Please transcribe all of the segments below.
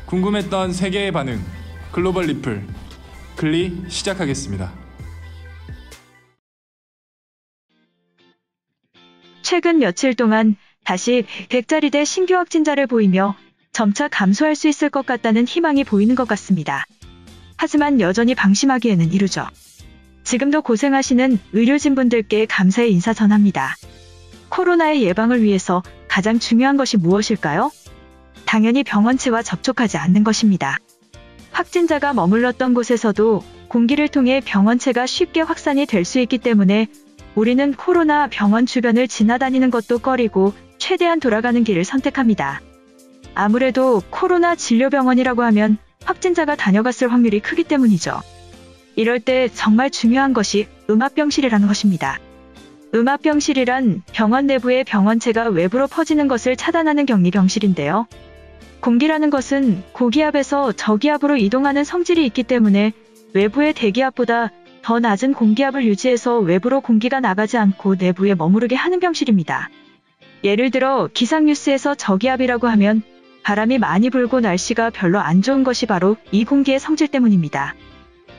궁금했던 세계의 반응, 글로벌 리플, 글리 시작하겠습니다. 최근 며칠 동안 다시 100자리대 신규 확진자를 보이며 점차 감소할 수 있을 것 같다는 희망이 보이는 것 같습니다. 하지만 여전히 방심하기에는 이르죠. 지금도 고생하시는 의료진분들께 감사의 인사 전합니다. 코로나의 예방을 위해서 가장 중요한 것이 무엇일까요? 당연히 병원체와 접촉하지 않는 것입니다. 확진자가 머물렀던 곳에서도 공기를 통해 병원체가 쉽게 확산이 될 수 있기 때문에 우리는 코로나 병원 주변을 지나다니는 것도 꺼리고 최대한 돌아가는 길을 선택합니다. 아무래도 코로나 진료병원이라고 하면 확진자가 다녀갔을 확률이 크기 때문이죠. 이럴 때 정말 중요한 것이 음압병실이라는 것입니다. 음압병실이란 병원 내부의 병원체가 외부로 퍼지는 것을 차단하는 격리병실인데요. 공기라는 것은 고기압에서 저기압으로 이동하는 성질이 있기 때문에 외부의 대기압보다 더 낮은 공기압을 유지해서 외부로 공기가 나가지 않고 내부에 머무르게 하는 병실입니다. 예를 들어 기상뉴스에서 저기압이라고 하면 바람이 많이 불고 날씨가 별로 안 좋은 것이 바로 이 공기의 성질 때문입니다.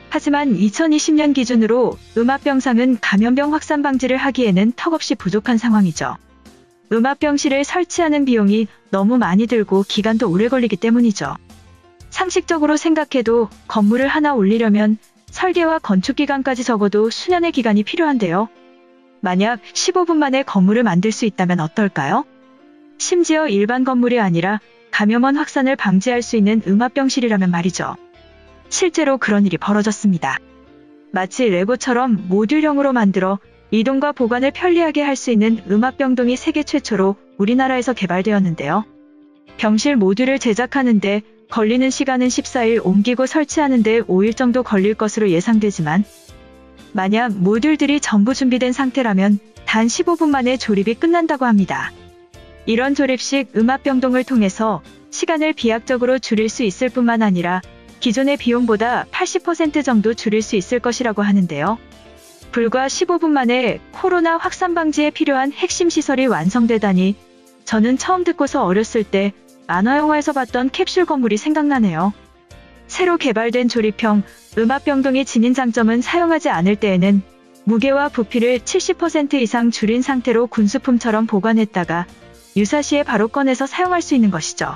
하지만 2020년 기준으로 음압병상은 감염병 확산 방지를 하기에는 턱없이 부족한 상황이죠. 음압병실을 설치하는 비용이 너무 많이 들고 기간도 오래 걸리기 때문이죠. 상식적으로 생각해도 건물을 하나 올리려면 설계와 건축 기간까지 적어도 수년의 기간이 필요한데요. 만약 15분 만에 건물을 만들 수 있다면 어떨까요? 심지어 일반 건물이 아니라 감염원 확산을 방지할 수 있는 음압병실이라면 말이죠. 실제로 그런 일이 벌어졌습니다. 마치 레고처럼 모듈형으로 만들어 이동과 보관을 편리하게 할 수 있는 음압병동이 세계 최초로 우리나라에서 개발되었는데요. 병실 모듈을 제작하는데 걸리는 시간은 14일, 옮기고 설치하는데 5일 정도 걸릴 것으로 예상되지만 만약 모듈들이 전부 준비된 상태라면 단 15분 만에 조립이 끝난다고 합니다. 이런 조립식 음압병동을 통해서 시간을 비약적으로 줄일 수 있을 뿐만 아니라 기존의 비용보다 80% 정도 줄일 수 있을 것이라고 하는데요. 불과 15분 만에 코로나 확산 방지에 필요한 핵심 시설이 완성되다니 저는 처음 듣고서 어렸을 때 만화영화에서 봤던 캡슐 건물이 생각나네요. 새로 개발된 조립형 음압병동의 지닌 장점은 사용하지 않을 때에는 무게와 부피를 70% 이상 줄인 상태로 군수품처럼 보관했다가 유사시에 바로 꺼내서 사용할 수 있는 것이죠.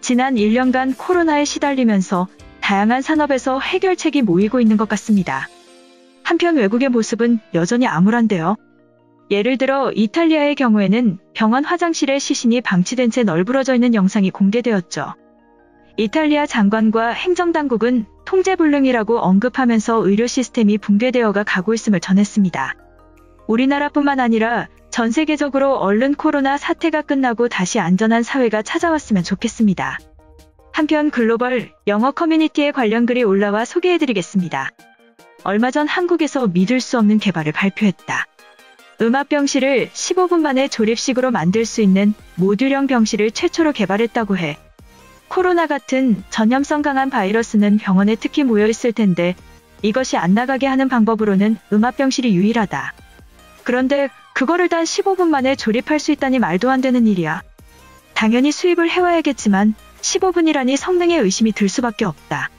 지난 1년간 코로나에 시달리면서 다양한 산업에서 해결책이 모이고 있는 것 같습니다. 한편 외국의 모습은 여전히 암울한데요. 예를 들어 이탈리아의 경우에는 병원 화장실에 시신이 방치된 채 널브러져 있는 영상이 공개되었죠. 이탈리아 장관과 행정당국은 통제불능이라고 언급하면서 의료 시스템이 붕괴되어가 가고 있음을 전했습니다. 우리나라뿐만 아니라 전 세계적으로 얼른 코로나 사태가 끝나고 다시 안전한 사회가 찾아왔으면 좋겠습니다. 한편 글로벌 영어 커뮤니티에 관련 글이 올라와 소개해드리겠습니다. 얼마 전 한국에서 믿을 수 없는 개발을 발표했다. 음압병실을 15분 만에 조립식으로 만들 수 있는 모듈형 병실을 최초로 개발했다고 해. 코로나 같은 전염성 강한 바이러스는 병원에 특히 모여있을 텐데 이것이 안 나가게 하는 방법으로는 음압병실이 유일하다. 그런데 그거를 단 15분 만에 조립할 수 있다니 말도 안 되는 일이야. 당연히 수입을 해와야겠지만 15분이라니 성능에 의심이 들 수밖에 없다.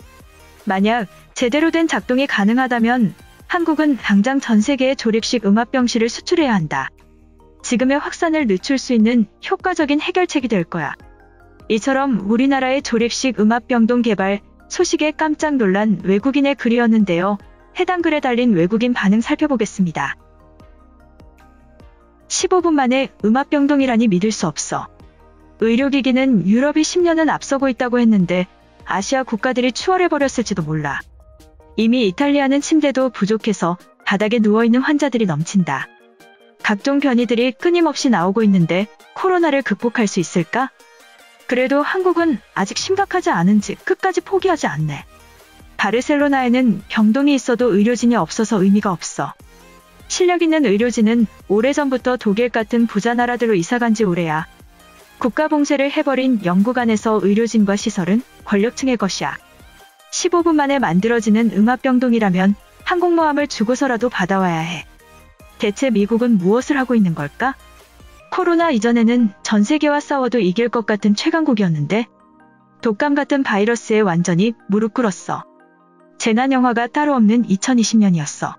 만약 제대로 된 작동이 가능하다면 한국은 당장 전 세계에 조립식 음압병실을 수출해야 한다. 지금의 확산을 늦출 수 있는 효과적인 해결책이 될 거야. 이처럼 우리나라의 조립식 음압병동 개발 소식에 깜짝 놀란 외국인의 글이었는데요. 해당 글에 달린 외국인 반응 살펴보겠습니다. 15분 만에 음압병동이라니 믿을 수 없어. 의료기기는 유럽이 10년은 앞서고 있다고 했는데 아시아 국가들이 추월해버렸을지도 몰라. 이미 이탈리아는 침대도 부족해서 바닥에 누워있는 환자들이 넘친다. 각종 변이들이 끊임없이 나오고 있는데 코로나를 극복할 수 있을까? 그래도 한국은 아직 심각하지 않은지 끝까지 포기하지 않네. 바르셀로나에는 병동이 있어도 의료진이 없어서 의미가 없어. 실력 있는 의료진은 오래전부터 독일 같은 부자 나라들로 이사간 지 오래야. 국가 봉쇄를 해버린 영국 안에서 의료진과 시설은 권력층의 것이야. 15분 만에 만들어지는 음압병동이라면 항공모함을 주고서라도 받아와야 해. 대체 미국은 무엇을 하고 있는 걸까? 코로나 이전에는 전 세계와 싸워도 이길 것 같은 최강국이었는데 독감 같은 바이러스에 완전히 무릎 꿇었어. 재난 영화가 따로 없는 2020년이었어.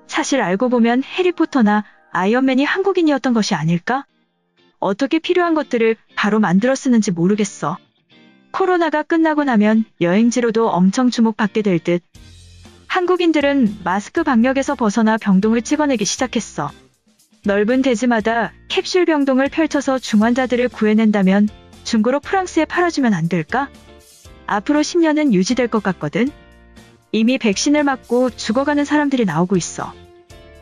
사실 알고 보면 해리포터나 아이언맨이 한국인이었던 것이 아닐까? 어떻게 필요한 것들을 바로 만들어 쓰는지 모르겠어. 코로나가 끝나고 나면 여행지로도 엄청 주목받게 될 듯. 한국인들은 마스크 방역에서 벗어나 병동을 찍어내기 시작했어. 넓은 대지마다 캡슐 병동을 펼쳐서 중환자들을 구해낸다면 중고로 프랑스에 팔아주면 안 될까? 앞으로 10년은 유지될 것 같거든. 이미 백신을 맞고 죽어가는 사람들이 나오고 있어.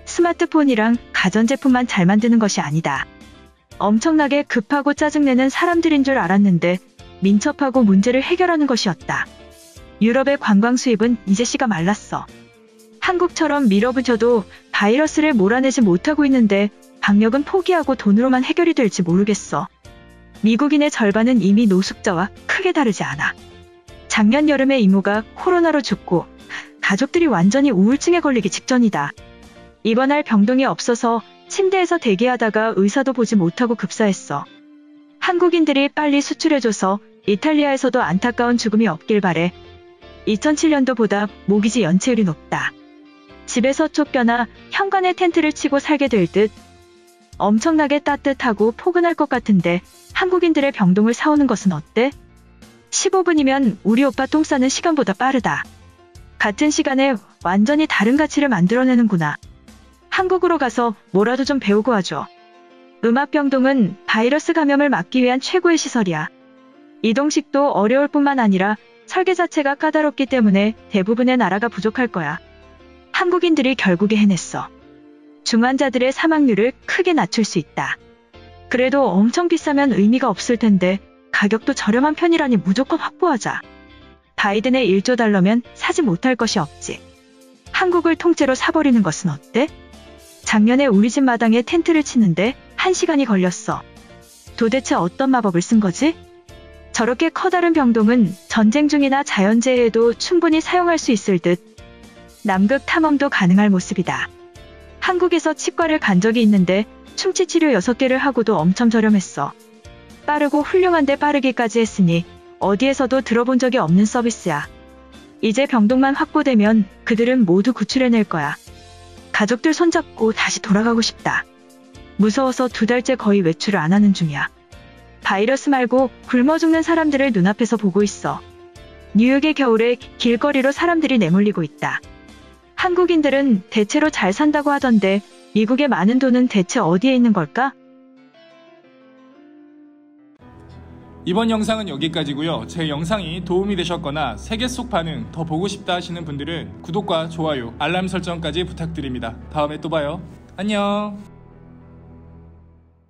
스마트폰이랑 가전제품만 잘 만드는 것이 아니다. 엄청나게 급하고 짜증내는 사람들인 줄 알았는데 민첩하고 문제를 해결하는 것이었다. 유럽의 관광 수입은 이제 씨가 말랐어. 한국처럼 밀어붙여도 바이러스를 몰아내지 못하고 있는데 방역은 포기하고 돈으로만 해결이 될지 모르겠어. 미국인의 절반은 이미 노숙자와 크게 다르지 않아. 작년 여름에 이모가 코로나로 죽고 가족들이 완전히 우울증에 걸리기 직전이다. 입원할 병동이 없어서 침대에서 대기하다가 의사도 보지 못하고 급사했어. 한국인들이 빨리 수출해줘서 이탈리아에서도 안타까운 죽음이 없길 바래. 2007년도보다 모기지 연체율이 높다. 집에서 쫓겨나 현관에 텐트를 치고 살게 될 듯. 엄청나게 따뜻하고 포근할 것 같은데 한국인들의 병동을 사오는 것은 어때? 15분이면 우리 오빠 똥 싸는 시간보다 빠르다. 같은 시간에 완전히 다른 가치를 만들어내는구나. 한국으로 가서 뭐라도 좀 배우고 와줘. 음압병동은 바이러스 감염을 막기 위한 최고의 시설이야. 이동식도 어려울 뿐만 아니라 설계 자체가 까다롭기 때문에 대부분의 나라가 부족할 거야. 한국인들이 결국에 해냈어. 중환자들의 사망률을 크게 낮출 수 있다. 그래도 엄청 비싸면 의미가 없을 텐데 가격도 저렴한 편이라니 무조건 확보하자. 바이든의 1조 달러면 사지 못할 것이 없지. 한국을 통째로 사버리는 것은 어때? 작년에 우리 집 마당에 텐트를 치는데 1시간이 걸렸어. 도대체 어떤 마법을 쓴 거지? 저렇게 커다란 병동은 전쟁 중이나 자연재해에도 충분히 사용할 수 있을 듯. 남극 탐험도 가능할 모습이다. 한국에서 치과를 간 적이 있는데 충치치료 6개를 하고도 엄청 저렴했어. 빠르고 훌륭한데 빠르기까지 했으니 어디에서도 들어본 적이 없는 서비스야. 이제 병동만 확보되면 그들은 모두 구출해낼 거야. 가족들 손잡고 다시 돌아가고 싶다. 무서워서 2달째 거의 외출을 안 하는 중이야. 바이러스 말고 굶어 죽는 사람들을 눈앞에서 보고 있어. 뉴욕의 겨울에 길거리로 사람들이 내몰리고 있다. 한국인들은 대체로 잘 산다고 하던데 미국의 많은 돈은 대체 어디에 있는 걸까? 이번 영상은 여기까지고요. 제 영상이 도움이 되셨거나 세계 속 반응 더 보고 싶다 하시는 분들은 구독과 좋아요, 알람 설정까지 부탁드립니다. 다음에 또 봐요. 안녕.